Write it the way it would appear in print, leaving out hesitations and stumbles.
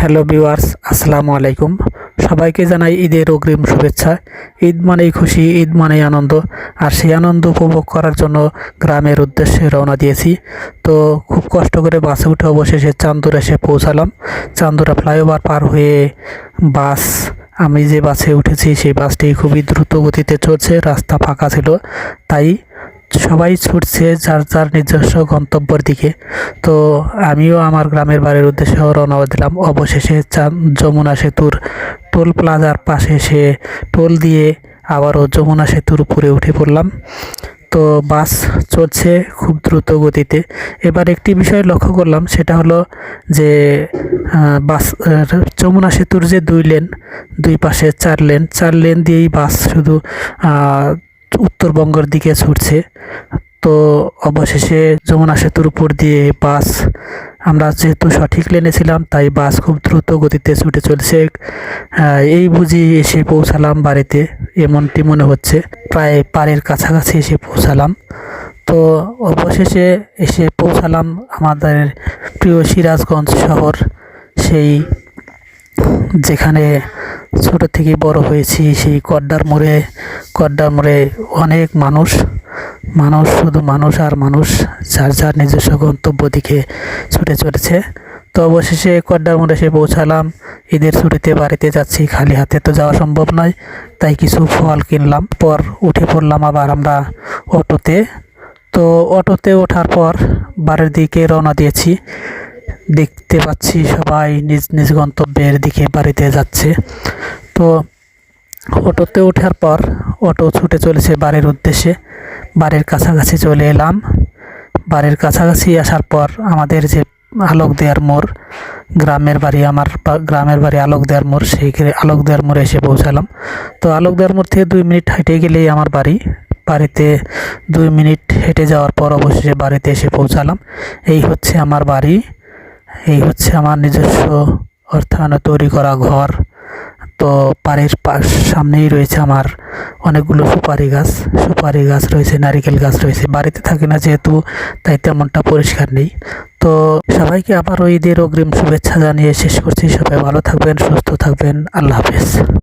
Hello viewers, আসসালামু আলাইকুম। সবাইকে জানাই ঈদের অগ্রিম শুভেচ্ছা। ঈদ মানেই খুশি, ঈদ মানেই আনন্দ। আর সেই আনন্দ উপভোগ করার জন্য গ্রামের উদ্দেশ্যে রওনা দিয়েছি। তো খুব কষ্ট করে বাসে উঠে অবশেষে চান্দুরা এসে পৌঁছালাম। চান্দুরা ফ্লাইওভার পার হয়ে বাস, আমি যে বাসে উঠেছি সেই বাসটি খুবই দ্রুত গতিতে চলছে। রাস্তা ফাঁকা ছিল, তাই সবাই ছুটছে যার যার নিজস্ব গন্তব্যের দিকে। তো আমিও আমার গ্রামের বাড়ির উদ্দেশ্যে রওনা দিলাম। অবশেষে যমুনা সেতুর টোল প্লাজার পাশে এসে টোল দিয়ে আবারও যমুনা সেতুর উপরে উঠে পড়লাম। তো বাস চলছে খুব দ্রুত গতিতে। এবার একটি বিষয় লক্ষ্য করলাম, সেটা হলো যে বাস যমুনা সেতুর যে দুই পাশে চার লেন দিয়েই বাস শুধু উত্তরবঙ্গের দিকে ছুটছে। তো অবশেষে যমুনা সেতুর উপর দিয়ে বাস, আমরা যেহেতু সঠিক লেনে ছিলাম তাই বাস খুব দ্রুত গতিতে ছুটে চলছে। এই বুঝি এসে পৌঁছালাম বাড়িতে, এমনটি মনে হচ্ছে। প্রায় পাড়ের কাছাকাছি এসে পৌঁছালাম। তো অবশেষে এসে পৌঁছালাম আমাদের প্রিয় সিরাজগঞ্জ শহর, সেই যেখানে ছোট থেকে বড় হয়েছি, সেই কড্ডার মোড়ে অনেক মানুষ, শুধু মানুষ আর মানুষ, যার যার নিজস্ব গন্তব্য দিকে ছুটে চলেছে। তো অবশেষে কড্ডার মোড়ে এসে পৌঁছালাম। ঈদের ছুটিতে বাড়িতে যাচ্ছি, খালি হাতে তো যাওয়া সম্ভব নয়, তাই কিছু ফল কিনলাম। পর উঠে পড়লাম আবার আমরা অটোতে। তো অটোতে ওঠার পর বাড়ির দিকে রওনা দিয়েছি। দেখতে পাচ্ছি সবাই নিজ নিজ গন্তব্যের দিকে বাড়িতে যাচ্ছে। তো অটোতে ওঠার পর অটো ছুটে চলেছে বাড়ির উদ্দেশ্যে। বাড়ির কাছাকাছি চলে এলাম। বাড়ির কাছাকাছি আসার পর আমাদের যে আলোকদিয়ার মোড়, গ্রামের বাড়ি আলোকদিয়ার মোড়, সেই আলোকদিয়ার মোড়ে এসে পৌঁছালাম। তো আলোকদিয়ার মোড় থেকে 2 মিনিট হেঁটে গেলেই আমার বাড়িতে 2 মিনিট হেঁটে যাওয়ার পর অবশেষে বাড়িতে এসে পৌঁছালাম। এই হচ্ছে আমার বাড়ি, এই হচ্ছে আমার নিজস্ব অর্থায়নে তৈরি করা ঘর। তো বাড়ির সামনেই রয়েছে আমার অনেকগুলো সুপারি গাছ রয়েছে, নারিকেল গাছ রয়েছে। বাড়িতে থাকি না যেহেতু, তাই তেমনটা পরিষ্কার নেই। তো সবাইকে আবারও ঈদের অগ্রিম শুভেচ্ছা জানিয়ে শেষ করছি। সবাই ভালো থাকবেন, সুস্থ থাকবেন। আল্লাহ হাফেজ।